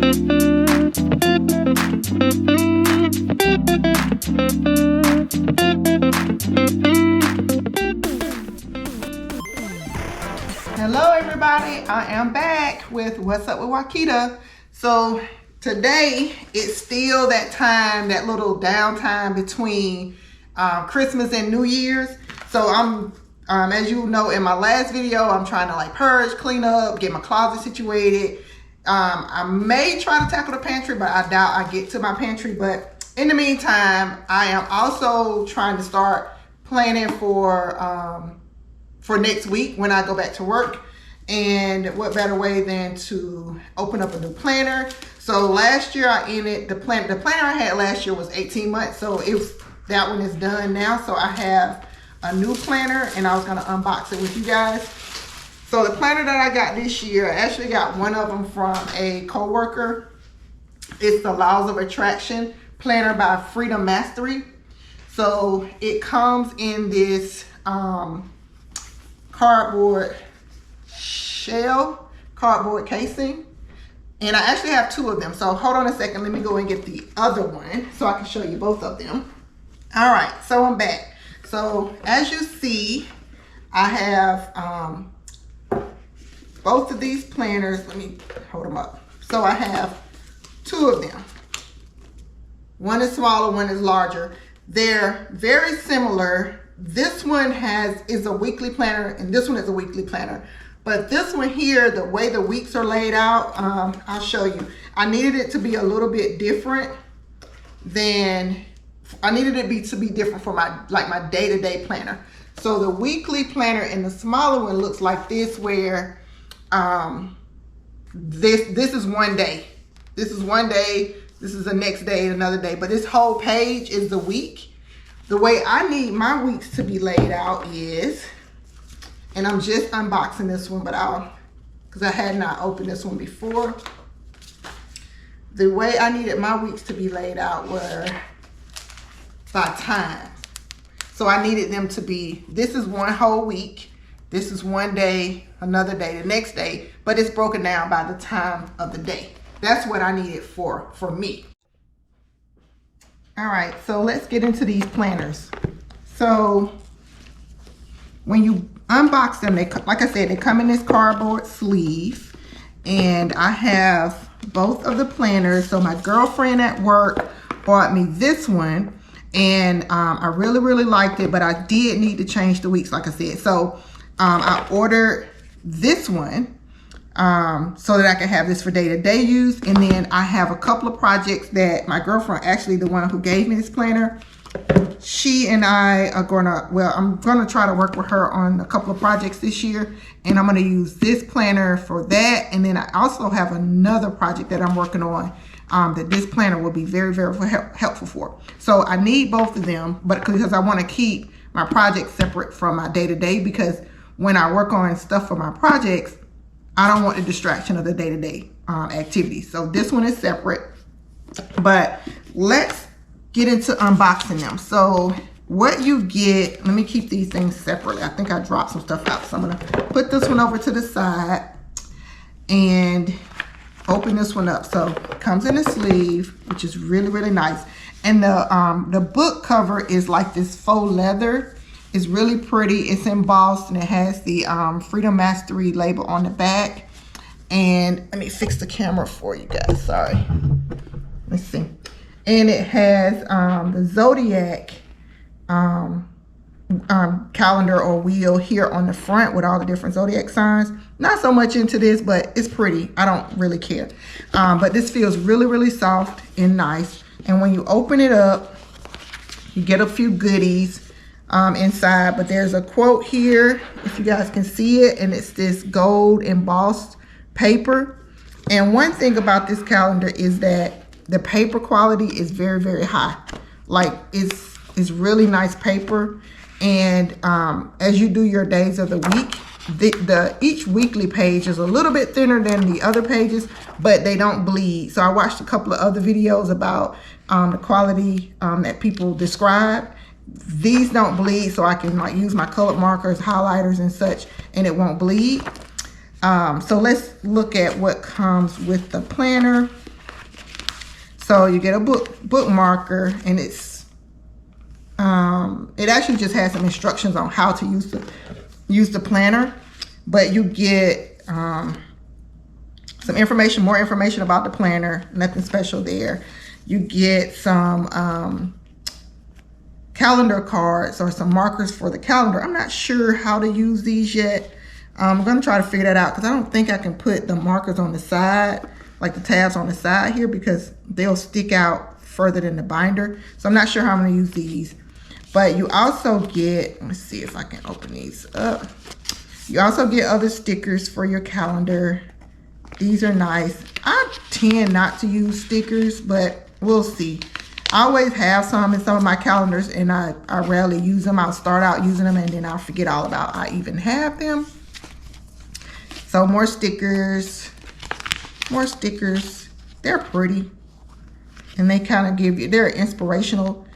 Hello everybody, I am back with What's Up with Wakita. So today it's still that time, that little downtime between Christmas and New Year's. So I'm, as you know in my last video, I'm trying to like purge, clean up, get my closet situated. I may try to tackle the pantry, but I doubt I get to my pantry. But in the meantime, I am also trying to start planning for next week when I go back to work. And what better way than to open up a new planner. So last year I ended the planner I had last year was 18 months. So that one is done now. So I have a new planner and I was gonna unbox it with you guys. So the planner that I got this year, I actually got one of them from a coworker. It's the Laws of Attraction Planner by Freedom Mastery. So it comes in this cardboard shell, cardboard casing, and I actually have two of them. So hold on a second, let me go and get the other one so I can show you both of them. All right, so I'm back. So as you see, I have both of these planners. Let me hold them up. So I have two of them. One is smaller, one is larger. They're very similar. This one is a weekly planner and this one is a weekly planner. But this one here, the way the weeks are laid out, I'll show you. I needed it to be a little bit different to be different for my day-to-day planner. So the weekly planner and the smaller one looks like this, where this is one day. This is one day, this is the next day, another day. But this whole page is the week. The way I need my weeks to be laid out is, and I'm just unboxing this one, but because I had not opened this one before. The way I needed my weeks to be laid out were by time. So I needed them to be, this is one whole week, this is one day, another day, the next day, but it's broken down by the time of the day. That's what I needed for me. All right, so let's get into these planners. So when you unbox them, like I said, they come in this cardboard sleeve, and I have both of the planners. So my girlfriend at work bought me this one, and I really, really liked it, but I did need to change the weeks, like I said. So I ordered this one so that I can have this for day-to-day use. And then I have a couple of projects that my girlfriend, actually the one who gave me this planner, she and I are I'm gonna try to work with her on a couple of projects this year, and I'm gonna use this planner for that. And then I also have another project that I'm working on that this planner will be very, very helpful for. So I need both of them, but because I want to keep my projects separate from my day-to-day, because when I work on stuff for my projects, I don't want the distraction of the day-to-day activities. So this one is separate, but let's get into unboxing them. So what you get, let me keep these things separately. I think I dropped some stuff out, so I'm gonna put this one over to the side and open this one up. So it comes in a sleeve, which is really, really nice. And the book cover is like this faux leather. It's really pretty. It's embossed, and it has the Freedom Mastery label on the back. And let me fix the camera for you guys, sorry. Let's see. And it has the Zodiac calendar or wheel here on the front with all the different Zodiac signs. Not so much into this, but it's pretty. I don't really care. But this feels really, really soft and nice. And when you open it up, you get a few goodies inside. But there's a quote here, if you guys can see it, and it's this gold embossed paper. And one thing about this calendar is that the paper quality is very, very high. Like it's really nice paper. And as you do your days of the week, each weekly page is a little bit thinner than the other pages, but they don't bleed. So I watched a couple of other videos about the quality that people describe. These don't bleed, so I can like use my colored markers, highlighters and such, and it won't bleed. So let's look at what comes with the planner. So you get a bookmarker, and it's it actually just has some instructions on how to use the planner, but you get some information, more information about the planner. Nothing special there. You get some calendar cards or some markers for the calendar. I'm not sure how to use these yet. I'm going to try to figure that out, because I don't think I can put the markers on the side, like the tabs on the side here, because they'll stick out further than the binder. So I'm not sure how I'm going to use these. But you also get, let's see if I can open these up. You also get other stickers for your calendar. These are nice. I tend not to use stickers, but we'll see. I always have some in some of my calendars, and I rarely use them. I'll start out using them, and then I'll forget all about I even have them. So more stickers. More stickers. They're pretty, and they kind of give you, they're inspirational.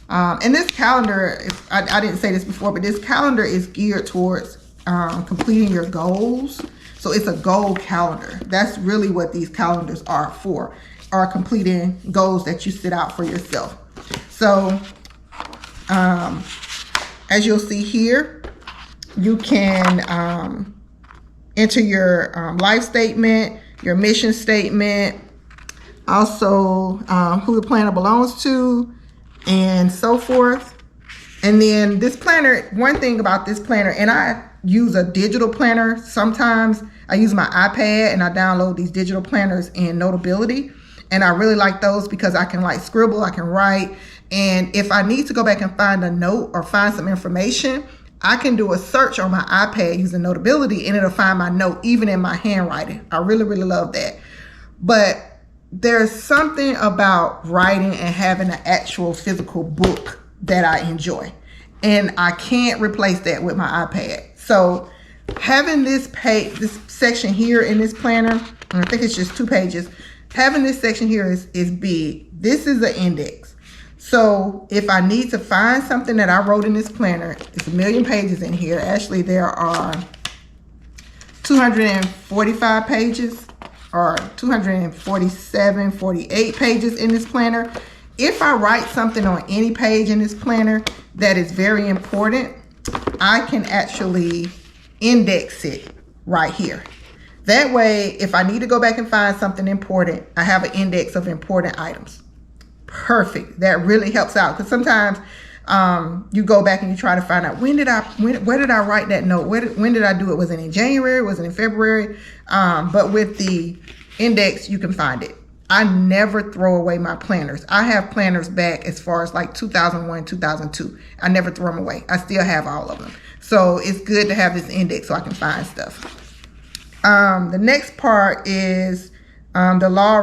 And this calendar, I didn't say this before, but this calendar is geared towards completing your goals. So it's a goal calendar. That's really what these calendars are for, are completing goals that you set out for yourself. So as you'll see here, you can enter your life statement, your mission statement, also who the planner belongs to, and so forth. And then this planner, one thing about this planner, and I use a digital planner sometimes. I use my iPad and I download these digital planners in Notability, and I really like those because I can like scribble, I can write, and if I need to go back and find a note or find some information, I can do a search on my iPad using Notability, and it'll find my note even in my handwriting. I really, really love that. But there's something about writing and having an actual physical book that I enjoy, and I can't replace that with my iPad. So having this page, this section here in this planner, and I think it's just 2 pages, having this section here is big. This is an index. So if I need to find something that I wrote in this planner, it's 1,000,000 pages in here. Actually, there are 245 pages, or 247, 48 pages in this planner. If I write something on any page in this planner that is very important, I can actually index it right here. That way, if I need to go back and find something important, I have an index of important items. Perfect. That really helps out, because sometimes you go back and you try to find out where did I write that note? When did I do it? Was it in January? Was it in February? But with the index, you can find it. I never throw away my planners. I have planners back as far as like 2001, 2002. I never throw them away. I still have all of them. So it's good to have this index so I can find stuff. The next part is the law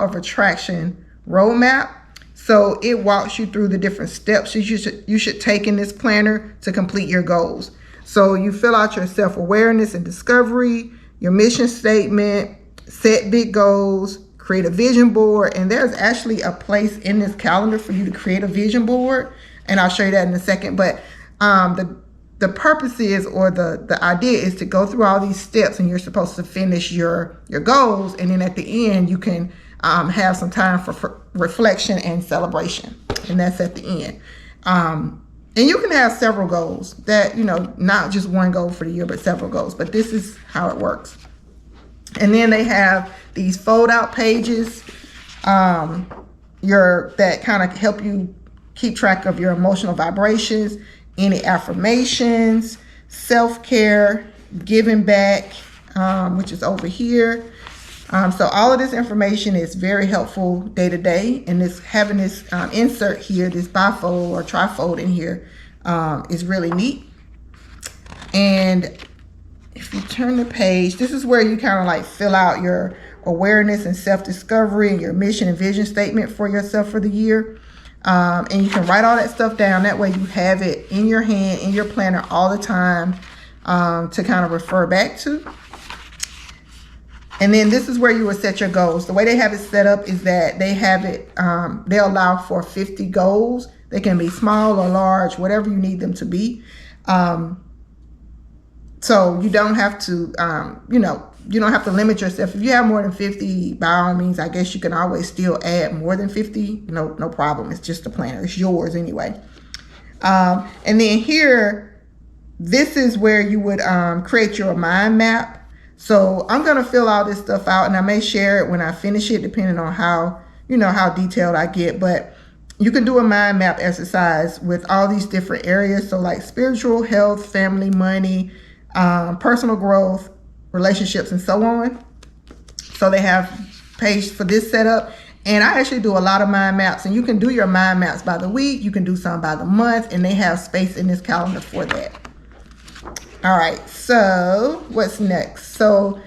of attraction roadmap. So it walks you through the different steps you should take in this planner to complete your goals. So you fill out your self-awareness and discovery, your mission statement, set big goals, create a vision board. And there's actually a place in this calendar for you to create a vision board, and I'll show you that in a second. But the purpose is, or the idea is, to go through all these steps, and you're supposed to finish your goals, and then at the end you can have some time for reflection and celebration, and that's at the end. And you can have several goals, that, not just one goal for the year, but several goals. But this is how it works. And then they have these fold out pages that kind of help you keep track of your emotional vibrations, any affirmations, self-care, giving back, which is over here. So all of this information is very helpful day to day. And having this insert here, this bifold or trifold in here, is really neat. And if you turn the page, this is where you kind of like fill out your awareness and self-discovery and your mission and vision statement for yourself for the year. And you can write all that stuff down. That way you have it in your hand, in your planner all the time, to kind of refer back to. And then this is where you will set your goals. The way they have it set up is that they have it, they allow for 50 goals. They can be small or large, whatever you need them to be. So you don't have to, you know, you don't have to limit yourself. If you have more than 50, by all means, I guess you can always still add more than 50. No problem. It's just a planner. It's yours anyway. And then here, this is where you would create your mind map. So I'm going to fill all this stuff out, and I may share it when I finish it, depending on how, you know, how detailed I get. But you can do a mind map exercise with all these different areas. So like spiritual, health, family, money, personal growth, relationships, and so on. So they have page for this setup. And I actually do a lot of mind maps, and you can do your mind maps by the week. You can do some by the month, and they have space in this calendar for that. All right, so what's next? So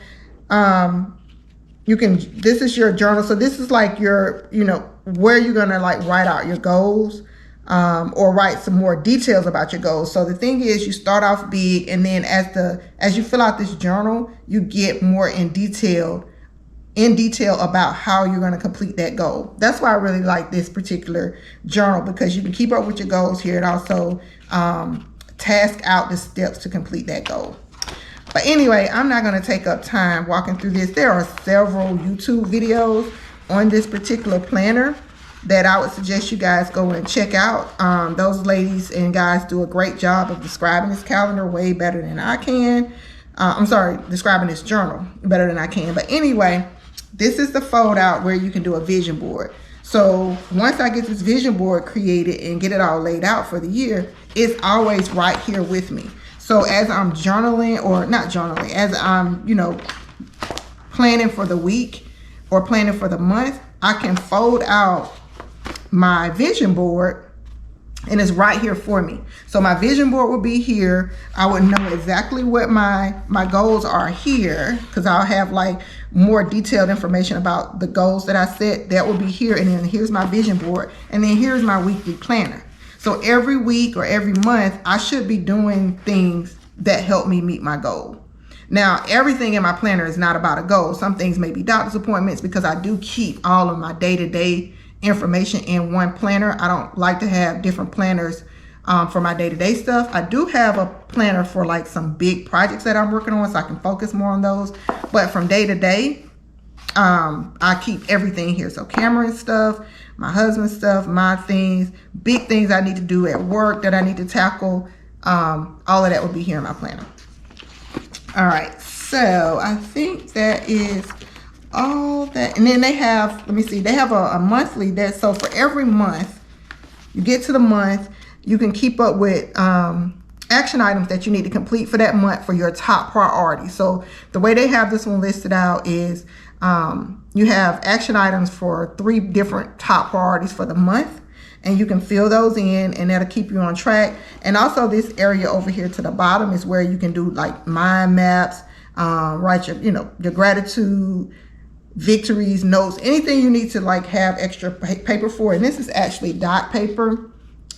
you can, this is your journal. So this is like your, you know, where you're gonna like write out your goals, or write some more details about your goals. So the thing is, you start off big, and then as you fill out this journal, you get more in detail about how you're going to complete that goal. That's why I really like this particular journal, because you can keep up with your goals here and also task out the steps to complete that goal. But anyway, I'm not going to take up time walking through this. There are several YouTube videos on this particular planner that I would suggest you guys go and check out. Those ladies and guys do a great job of describing this calendar way better than I can. I'm sorry, describing this journal better than I can. But anyway, this is the fold out where you can do a vision board. So once I get this vision board created and get it all laid out for the year, it's always right here with me. So as I'm journaling, or not journaling, as I'm, you know, planning for the week or planning for the month, I can fold out my vision board, and it's right here for me. So my vision board will be here. I would know exactly what my goals are here, because I'll have like more detailed information about the goals that I set. That will be here, and then here's my vision board, and then here's my weekly planner. So every week or every month, I should be doing things that help me meet my goal. Now, everything in my planner is not about a goal. Some things may be doctor's appointments, because I do keep all of my day-to-day information in one planner. I don't like to have different planners for my day-to-day stuff. I do have a planner for like some big projects that I'm working on, so I can focus more on those. But from day to day, I keep everything here. So Cameron's stuff, my husband's stuff, my things, big things I need to do at work that I need to tackle, all of that will be here in my planner. All right, so I think that is all that. And then they have, let me see, they have a monthly that, so for every month you get to the month, you can keep up with action items that you need to complete for that month for your top priority. So the way they have this one listed out is you have action items for 3 different top priorities for the month, and you can fill those in, and that'll keep you on track. And also this area over here to the bottom is where you can do like mind maps, write your, you know, your gratitude, victories, notes, anything you need to like have extra paper for. And this is actually dot paper,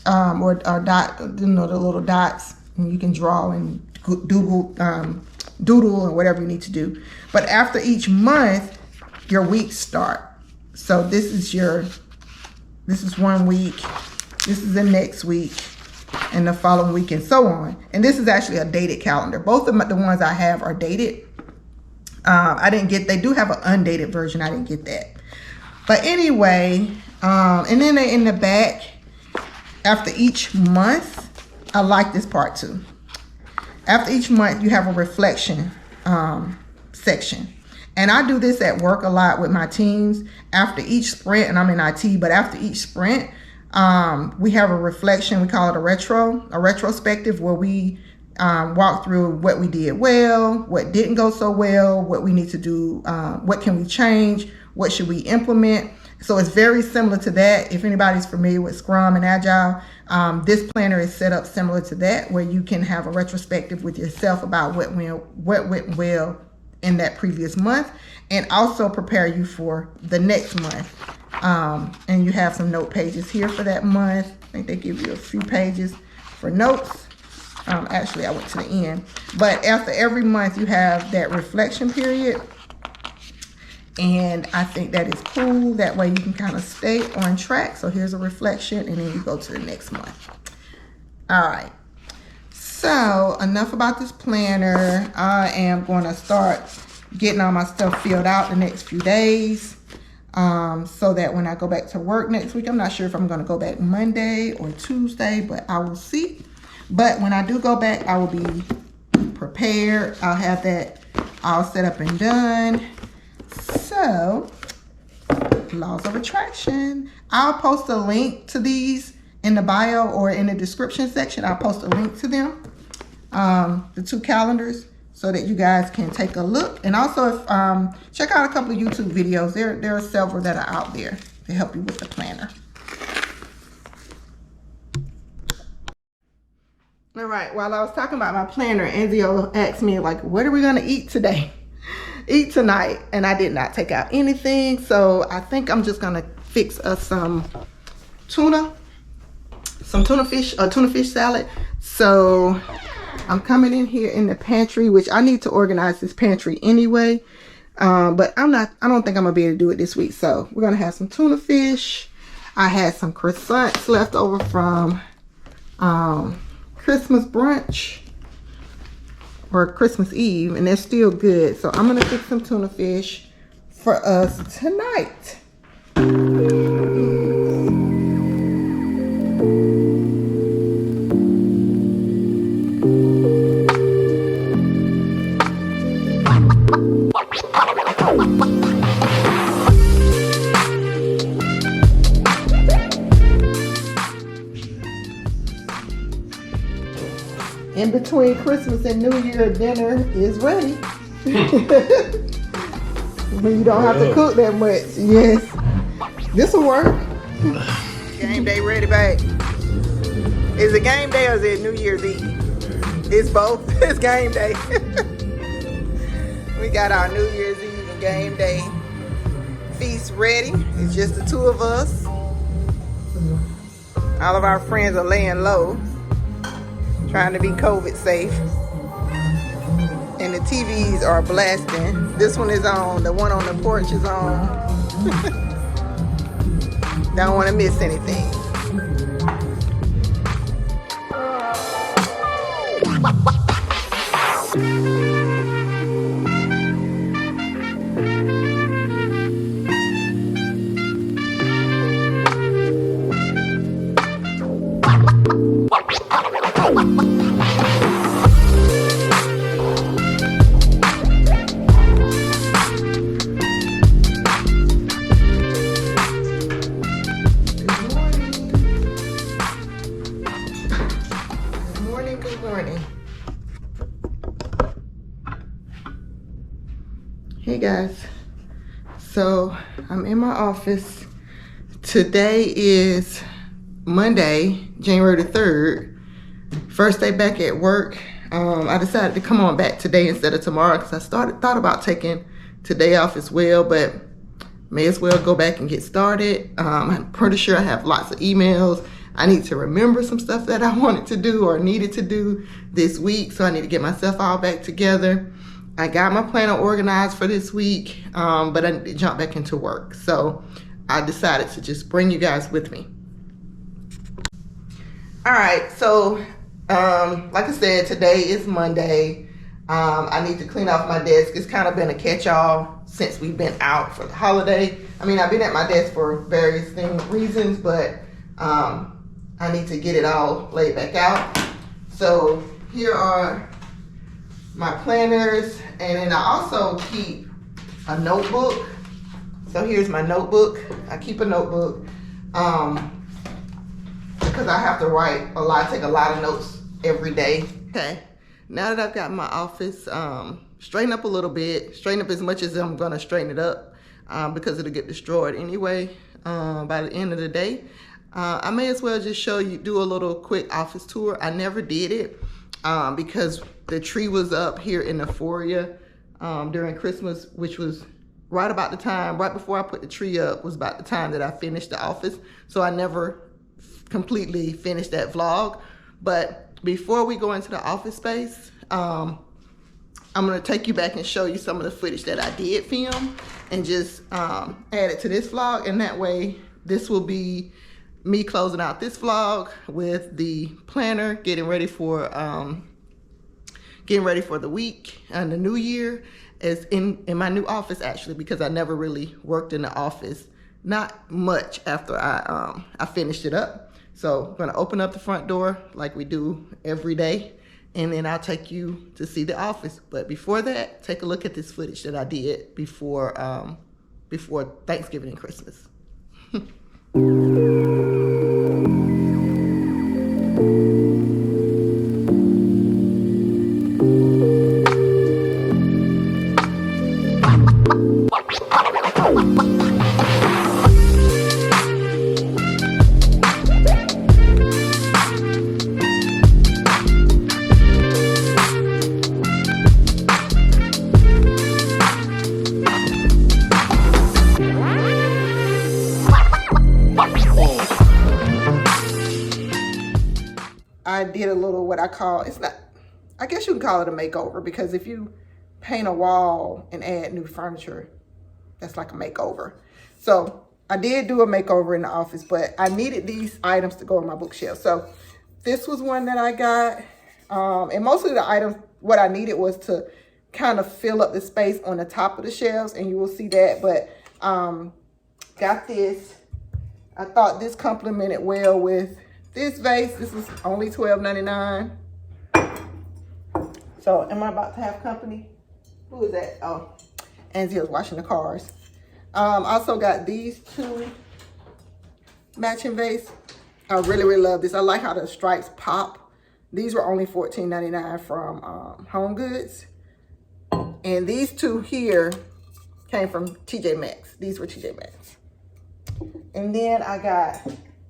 or dot, you know, the little dots, and you can draw and doodle and whatever you need to do. But after each month, your weeks start. So this is 1 week, this is the next week, and the following week, and so on. And this is actually a dated calendar. Both of the ones I have are dated. I didn't get, they do have an undated version. I didn't get that. But anyway, and then in the back, after each month, I like this part too. After each month, you have a reflection section. And I do this at work a lot with my teams. After each sprint, and I'm in IT, but after each sprint, we have a reflection. We call it a retrospective, where we walk through what we did well, what didn't go so well, what we need to do, what can we change, what should we implement. So it's very similar to that. If anybody's familiar with Scrum and Agile, this planner is set up similar to that, where you can have a retrospective with yourself about what went well in that previous month, and also prepare you for the next month. And you have some note pages here for that month. I think they give you a few pages for notes. Actually, I went to the end. But after every month, you have that reflection period. And I think that is cool. That way you can kind of stay on track. So here's a reflection, and then you go to the next month. All right. So enough about this planner. I am going to start getting all my stuff filled out the next few days, so that when I go back to work next week, I'm not sure if I'm going to go back Monday or Tuesday, but I will see. But when I do go back, I will be prepared. I'll have that all set up and done. So, laws of attraction. I'll post a link to these in the bio or in the description section. I'll post a link to them, the 2 calendars, so that you guys can take a look. And also, if check out a couple of YouTube videos. There are several that are out there to help you with the planner. All right, while I was talking about my planner, Anzio asked me, like, what are we gonna eat today? Eat tonight, and I did not take out anything, so I think I'm just gonna fix us some tuna fish salad. So I'm coming in here in the pantry, which I need to organize this pantry anyway, but I don't think I'm gonna be able to do it this week. So we're gonna have some tuna fish. I had some croissants left over from Christmas brunch or Christmas Eve, and they're still good. So I'm gonna cook some tuna fish for us tonight. In between Christmas and New Year, dinner is ready. When you don't have to cook that much. Yes. This will work. Game day ready, babe. Is it game day or is it New Year's Eve? It's both. It's game day. We got our New Year's Eve and game day feast ready. It's just the 2 of us. All of our friends are laying low, trying to be COVID safe. And the TVs are blasting. This one is on. The one on the porch is on. Don't want to miss anything. Hey guys, so I'm in my office. Today is Monday, January the 3rd. First day back at work. I decided to come on back today instead of tomorrow because I thought about taking today off as well, but may as well go back and get started. I'm pretty sure I have lots of emails. I need to remember some stuff that I wanted to do or needed to do this week, so I need to get myself all back together. I got my planner organized for this week, but I need to jump back into work. So I decided to just bring you guys with me. All right, so like I said, today is Monday. I need to clean off my desk. It's kind of been a catch-all since we've been out for the holiday. I mean, I've been at my desk for various reasons, but I need to get it all laid back out. So here are my planners, and then I also keep a notebook. So here's my notebook. I keep a notebook because I have to write a lot, take a lot of notes every day. Okay, now that I've got my office straightened up a little bit, straighten up as much as I'm gonna straighten it up because it'll get destroyed anyway by the end of the day. I may as well just do a little quick office tour. I never did it because the tree was up here in the foyer during Christmas, which was right about the time, right before I put the tree up, was about the time that I finished the office. So I never completely finished that vlog. But before we go into the office space, I'm gonna take you back and show you some of the footage that I did film and just add it to this vlog. And that way, this will be me closing out this vlog with the planner, getting ready for getting ready for the week and the new year is in my new office, actually, because I never really worked in the office, not much after I finished it up. So I'm gonna open up the front door like we do every day, and then I'll take you to see the office. But before that, take a look at this footage that I did before Thanksgiving and Christmas. I did a little what I call, I guess you can call it a makeover, because if you paint a wall and add new furniture, that's like a makeover. So I did do a makeover in the office, but I needed these items to go on my bookshelf. So this was one that I got. And mostly the items, what I needed was to kind of fill up the space on the top of the shelves, and you will see that. But got this. I thought this complemented well with this vase. This was only $12.99. So am I about to have company? Who is that? Oh, Anziel's washing the cars. Also got these two matching vase. I really, really love this. I like how the stripes pop. These were only $14.99 from Home Goods. And these two here came from TJ Maxx. These were TJ Maxx. And then I got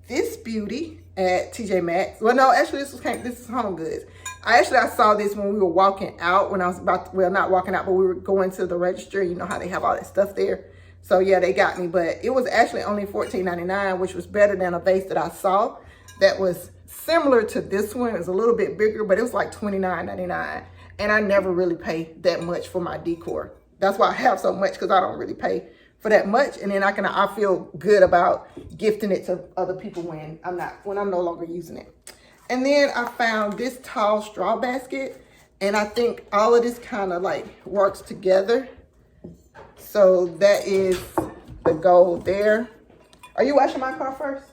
this beauty at TJ Maxx. Well, no, actually this is Home Goods. I saw this when we were walking out, when I was about to, well, not walking out, but we were going to the register. You know how they have all that stuff there. So yeah, they got me, but it was actually only $14.99, which was better than a vase that I saw that was similar to this one. It was a little bit bigger, but it was like $29.99. And I never really pay that much for my decor. That's why I have so much, because I don't really pay for that much. And then I feel good about gifting it to other people when I'm no longer using it. And then I found this tall straw basket, and I think all of this kind of like works together. So that is the goal there. Are you washing my car first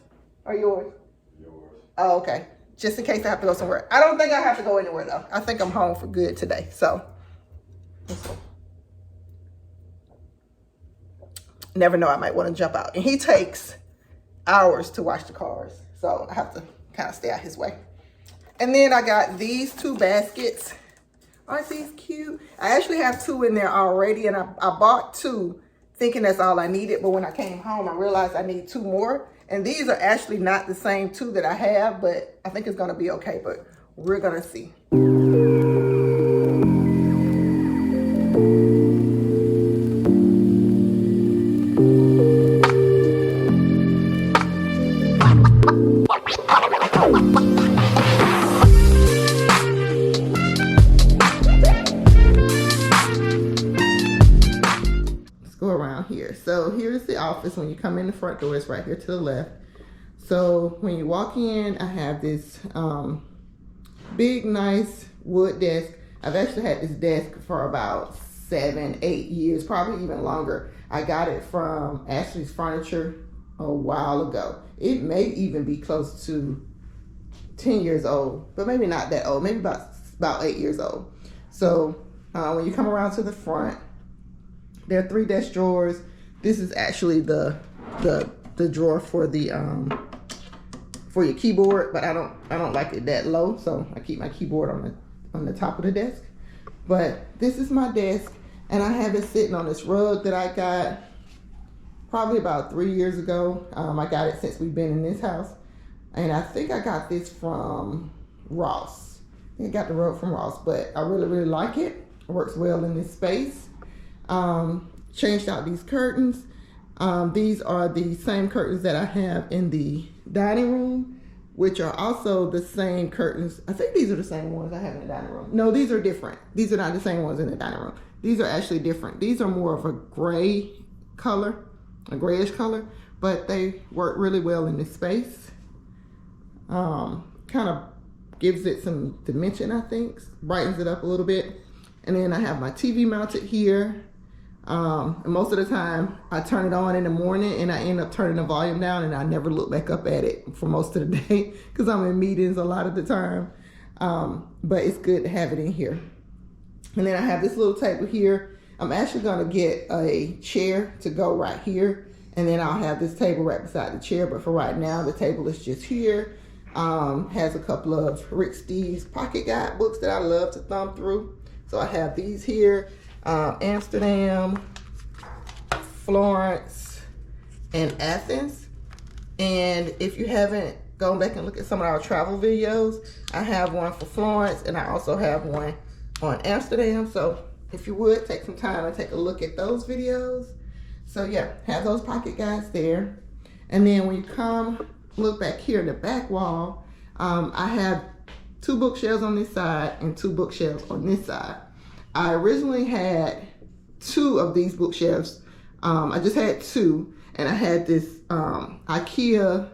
or yours? Yours. Oh, okay. Just in case I have to go somewhere. I don't think I have to go anywhere though. I think I'm home for good today. So never know, I might want to jump out. And he takes hours to wash the cars, so I have to kind of stay out his way. And then I got these two baskets. Aren't these cute? I actually have two in there already, and I bought two thinking that's all I needed, but when I came home I realized I need two more. And these are actually not the same two that I have, but I think it's gonna be okay, but we're gonna see. Go around here. So here's the office. When you come in the front door, it's right here to the left. So when you walk in, I have this big, nice wood desk. I've actually had this desk for about 7-8 years, probably even longer. I got it from Ashley's Furniture a while ago. It may even be close to 10 years old, but maybe not that old, maybe about 8 years old. So when you come around to the front, there are 3 desk drawers. This is actually the drawer for the for your keyboard, but I don't like it that low, so I keep my keyboard on the top of the desk. But this is my desk, and I have it sitting on this rug that I got probably about 3 years ago. I got it since we've been in this house, and I think I got this from Ross. I think I got the rug from Ross, but I really, really like it. It works well in this space. Changed out these curtains. These are the same curtains that I have in the dining room, which are also the same curtains. I think these are the same ones I have in the dining room. No, these are different. These are not the same ones in the dining room. These are actually different. These are more of a gray color, a grayish color, but they work really well in this space. Kind of gives it some dimension, I think. Brightens it up a little bit. And then I have my TV mounted here. And most of the time I turn it on in the morning and I end up turning the volume down and I never look back up at it for most of the day because I'm in meetings a lot of the time. But it's good to have it in here. And then I have this little table here. I'm actually gonna get a chair to go right here, and then I'll have this table right beside the chair. But for right now, the table is just here. Has a couple of Rick Steves pocket guide books that I love to thumb through. So I have these here, Amsterdam, Florence, and Athens. And if you haven't gone back and look at some of our travel videos, I have one for Florence and I also have one on Amsterdam. So if you would take some time and take a look at those videos. So yeah, have those pocket guides there. And then when you come look back here in the back wall, I have 2 bookshelves on this side and 2 bookshelves on this side. I originally had 2 of these bookshelves. I just had 2, and I had this IKEA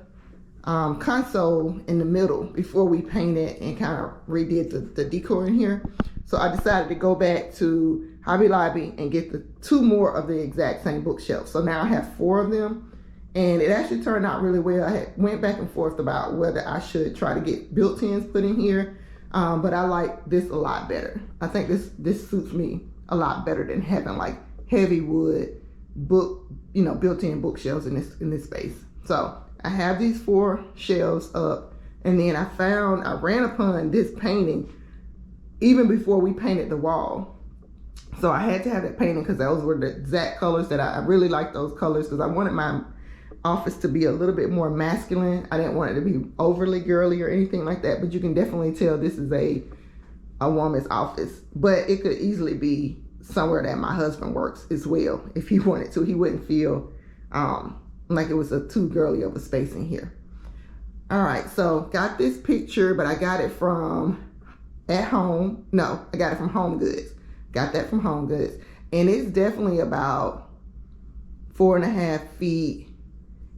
console in the middle before we painted and kind of redid the decor in here. So I decided to go back to Hobby Lobby and get the 2 more of the exact same bookshelves. So now I have 4 of them, and it actually turned out really well. I went back and forth about whether I should try to get built-ins put in here, but I like this a lot better. I think this suits me a lot better than having like heavy wood book, built-in bookshelves in this space. So I have these 4 shelves up, and then I ran upon this painting even before we painted the wall. So I had to have that painting because those were the exact colors that I really like those colors, because I wanted my office to be a little bit more masculine. I didn't want it to be overly girly or anything like that, but you can definitely tell this is a woman's office. But it could easily be somewhere that my husband works as well if he wanted to. He wouldn't feel like it was a too girly of a space in here. All right, so got this picture, but I got it from at home. No, I got it from Home Goods. Got that from Home Goods. And it's definitely about 4.5 feet.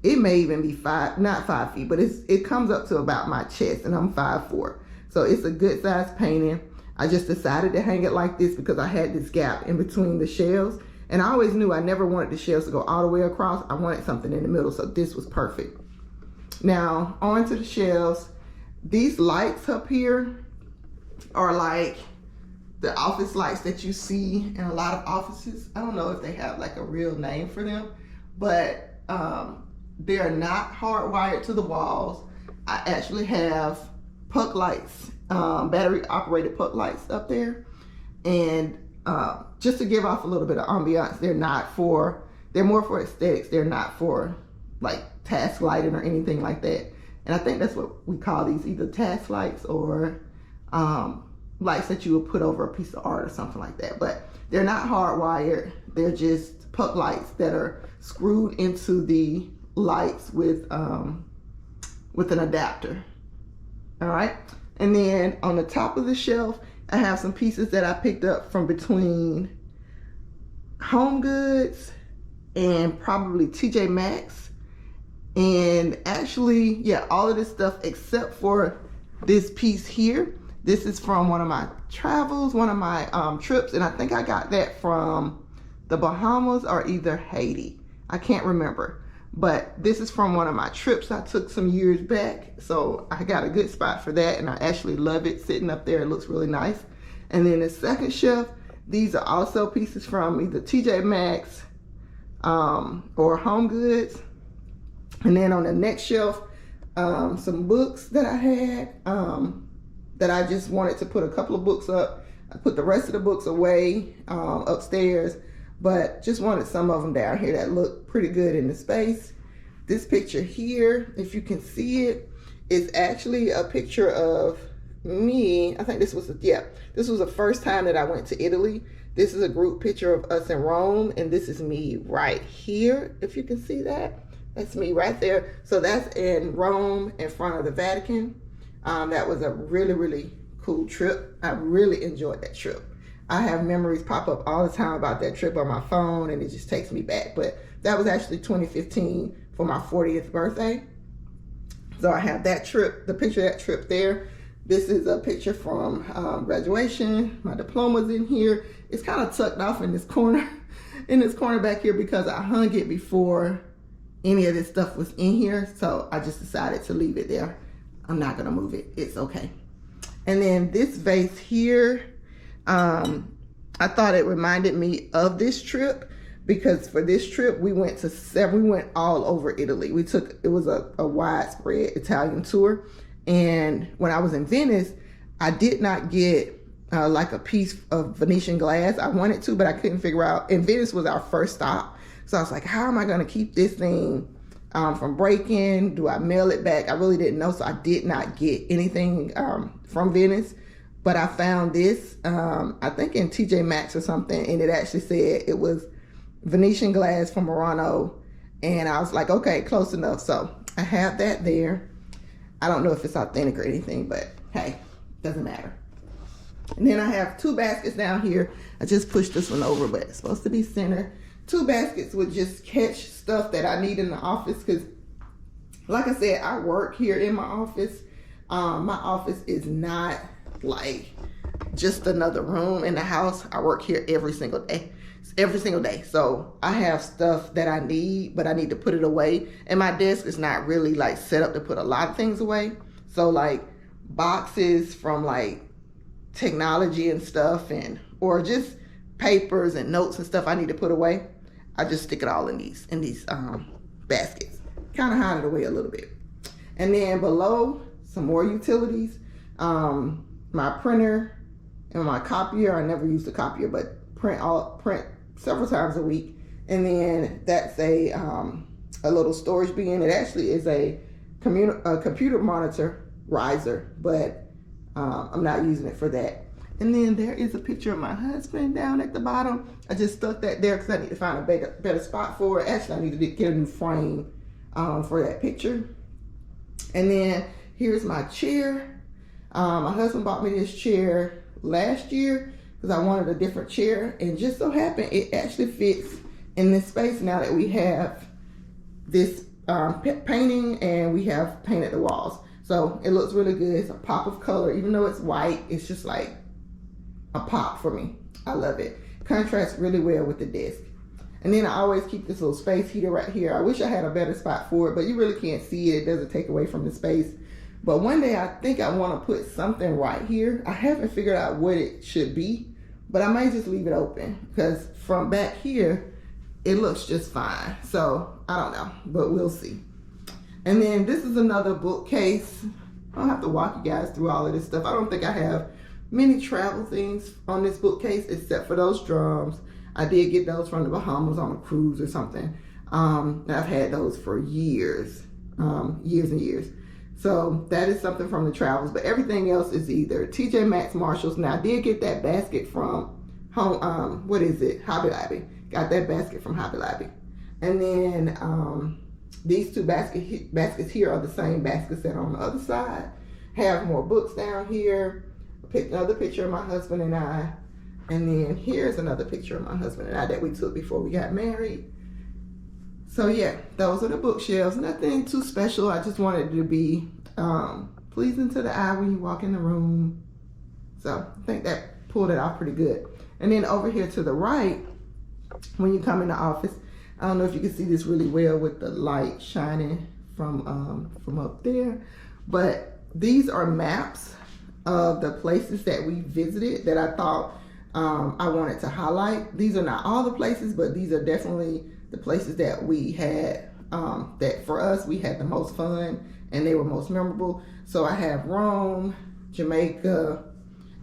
It may even be 5, not 5 feet, but it comes up to about my chest, and I'm 5'4". So it's a good size painting. I just decided to hang it like this because I had this gap in between the shelves. And I always knew I never wanted the shelves to go all the way across. I wanted something in the middle, so this was perfect. Now, onto the shelves. These lights up here are like the office lights that you see in a lot of offices. I don't know if they have like a real name for them, but they're not hardwired to the walls. I actually have puck lights, battery operated puck lights up there. And just to give off a little bit of ambiance, they're more for aesthetics. They're not for like task lighting or anything like that. And I think that's what we call these, either task lights or lights that you would put over a piece of art or something like that. But they're not hardwired. They're just puck lights that are screwed into the lights with an adapter. All right. And then on the top of the shelf, I have some pieces that I picked up from between Home Goods and probably TJ Maxx. And actually, yeah, all of this stuff except for this piece here. This is from one of my travels, one of my trips, and I think I got that from the Bahamas or either Haiti. I can't remember. But this is from one of my trips I took some years back. So I got a good spot for that, and I actually love it sitting up there. It looks really nice. And then the second shelf, these are also pieces from either TJ Maxx or Home Goods. And then on the next shelf, some books that I had that I just wanted to put a couple of books up. I put the rest of the books away upstairs, but just wanted some of them down here that look pretty good in the space. This picture here, if you can see it, is actually a picture of me. I think this was the first time that I went to Italy. This is a group picture of us in Rome, and this is me right here, if you can see that. That's me right there. So that's in Rome in front of the Vatican. That was a really, really cool trip. I really enjoyed that trip. I have memories pop up all the time about that trip on my phone, and it just takes me back. But that was actually 2015 for my 40th birthday. So I have that trip, the picture of that trip there. This is a picture from graduation. My diploma's in here. It's kind of tucked off in this corner, back here, because I hung it before any of this stuff was in here. So I just decided to leave it there. I'm not gonna move it. It's okay. And then this vase here, I thought it reminded me of this trip, because for this trip we went all over Italy. It was a widespread Italian tour. And when I was in Venice, I did not get like a piece of Venetian glass. I wanted to, but I couldn't figure out. And Venice was our first stop. So I was like, how am I going to keep this thing from breaking? Do I mail it back? I really didn't know. So I did not get anything from Venice. But I found this, I think in TJ Maxx or something. And it actually said it was Venetian glass from Murano. And I was like, okay, close enough. So I have that there. I don't know if it's authentic or anything, but hey, doesn't matter. And then I have 2 baskets down here. I just pushed this one over, but it's supposed to be centered. 2 baskets would just catch stuff that I need in the office, because like I said, I work here in my office. My office is not like just another room in the house. I work here every single day. So I have stuff that I need, but I need to put it away. And my desk is not really like set up to put a lot of things away. So like boxes from like technology and stuff, or just papers and notes and stuff I need to put away, I just stick it all in these baskets. Kind of hide it away a little bit. And then below, some more utilities. My printer and my copier. I never use the copier, but print several times a week. And then that's a little storage bin. It actually is a computer monitor riser, but I'm not using it for that. And then there is a picture of my husband down at the bottom. I just stuck that there because I need to find a better spot for it. Actually, I need to get a new frame for that picture. And then here's my chair. My husband bought me this chair last year because I wanted a different chair, and just so happened it actually fits in this space now that we have this painting and we have painted the walls. So it looks really good. It's a pop of color. Even though it's white, it's just like a pop for me. I love it. Contrasts really well with the desk. And then I always keep this little space heater right here. I wish I had a better spot for it, but you really can't see it. It doesn't take away from the space. But one day I think I want to put something right here. I haven't figured out what it should be, but I might just leave it open because from back here, it looks just fine. So I don't know, but we'll see. And then this is another bookcase. I don't have to walk you guys through all of this stuff. I don't think I have many travel things on this bookcase except for those drums. I did get those from the Bahamas on a cruise or something. I've had those for years and years. So that is something from the travels, but everything else is either TJ Maxx, Marshalls. Now I did get that basket from home, Hobby Lobby. Got that basket from Hobby Lobby. And then these 2 baskets here are the same baskets that are on the other side. Have more books down here. Another picture of my husband and I. And then here's another picture of my husband and I that we took before we got married. So yeah, those are the bookshelves. Nothing too special. I just wanted it to be pleasing to the eye when you walk in the room. So I think that pulled it off pretty good. And then over here to the right, when you come in the office, I don't know if you can see this really well with the light shining from up there, but these are maps of the places that we visited that I thought I wanted to highlight. These are not all the places, but these are definitely the places that we had, that for us, we had the most fun and they were most memorable. So I have Rome, Jamaica,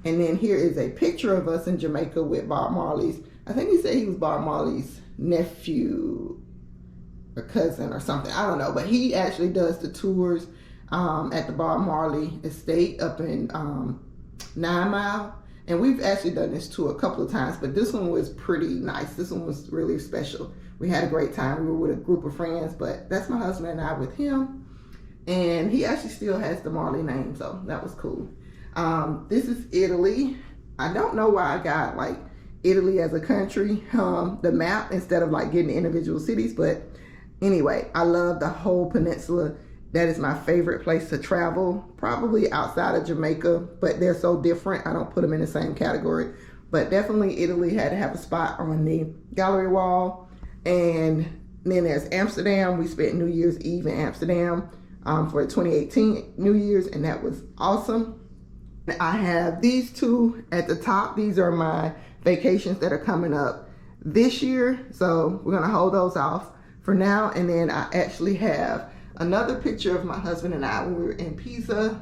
and then here is a picture of us in Jamaica with Bob Marley's, I think he said he was Bob Marley's nephew or cousin or something. I don't know, but he actually does the tours at the Bob Marley estate up in 9 Mile. And we've actually done this tour a couple of times, but this one was pretty nice. This one was really special. We had a great time. We were with a group of friends, but that's my husband and I with him. And he actually still has the Marley name, so that was cool. This is Italy. I don't know why I got like Italy as a country, the map, instead of like getting the individual cities, but anyway, I love the whole peninsula. That is my favorite place to travel, probably outside of Jamaica, but they're so different. I don't put them in the same category. But definitely Italy had to have a spot on the gallery wall. And then there's Amsterdam. We spent New Year's Eve in Amsterdam for 2018 New Year's, and that was awesome. I have these two at the top. These are my vacations that are coming up this year. So we're gonna hold those off for now. And then I actually have another picture of my husband and I when we were in Pisa,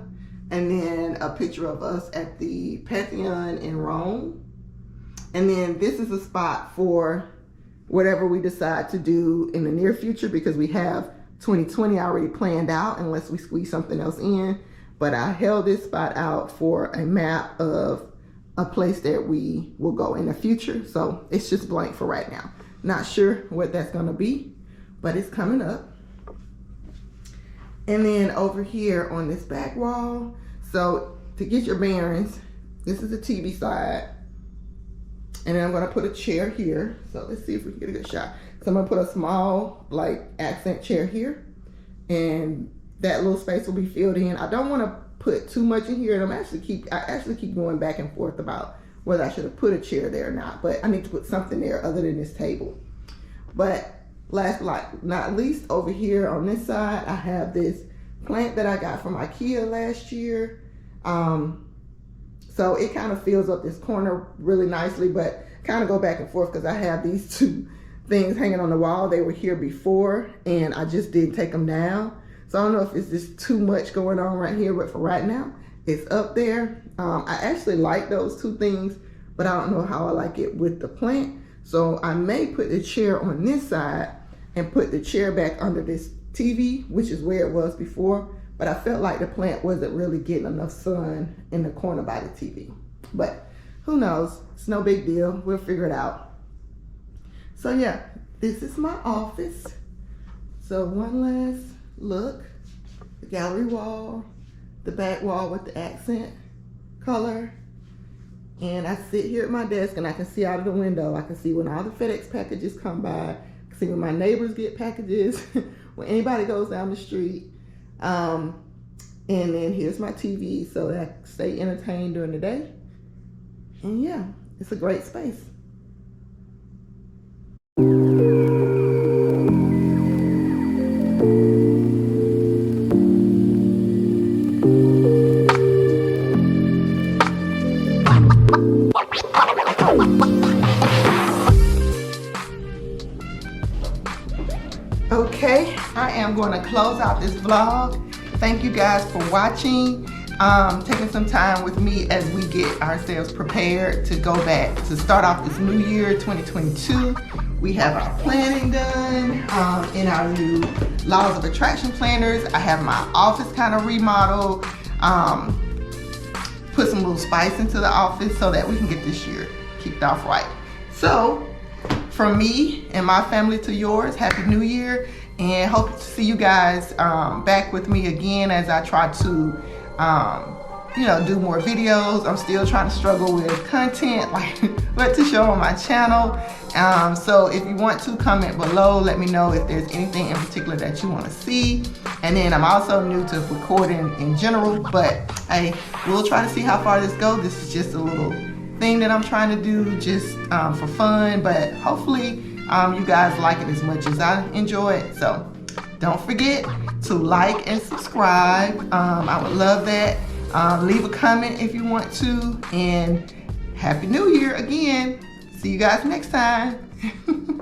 and then a picture of us at the Pantheon in Rome. And then this is a spot for whatever we decide to do in the near future, because we have 2020 already planned out unless we squeeze something else in. But I held this spot out for a map of a place that we will go in the future. So it's just blank for right now. Not sure what that's gonna be, but it's coming up. And then over here on this back wall, so to get your bearings, this is the TV side. And then I'm gonna put a chair here. So let's see if we can get a good shot. So I'm gonna put a small like accent chair here, and that little space will be filled in. I don't wanna put too much in here, and I actually keep going back and forth about whether I should have put a chair there or not, but I need to put something there other than this table. But last but not least, over here on this side, I have this plant that I got from IKEA last year. So it kind of fills up this corner really nicely, but kind of go back and forth because I have these two things hanging on the wall. They were here before and I just didn't take them down. So I don't know if it's just too much going on right here, but for right now, it's up there. I actually like those two things, but I don't know how I like it with the plant. So I may put the chair on this side and put the chair back under this TV, which is where it was before. But I felt like the plant wasn't really getting enough sun in the corner by the TV. But who knows? It's no big deal. We'll figure it out. So yeah, this is my office. So one last look. The gallery wall, the back wall with the accent color. And I sit here at my desk and I can see out of the window. I can see when all the FedEx packages come by. I can see when my neighbors get packages, when anybody goes down the street. And then here's my TV so that I can stay entertained during the day. And yeah, it's a great space. Okay, I am going to close out this vlog. Thank you guys for watching, taking some time with me as we get ourselves prepared to go back to start off this new year 2022. We have our planning done in our new laws of attraction planners. I have my office kind of remodeled, put some little spice into the office so that we can get this year kicked off right. So from me and my family to yours, Happy New Year, and hope to see you guys back with me again as I try to do more videos. I'm still trying to struggle with content, like what to show on my channel. So if you want to, comment below, let me know if there's anything in particular that you want to see. And then I'm also new to recording in general, but hey, we'll try to see how far this goes. This is just a little thing that I'm trying to do just for fun, but hopefully you guys like it as much as I enjoy it. So don't forget to like and subscribe. I would love that. Leave a comment if you want to, and Happy New Year again. See you guys next time.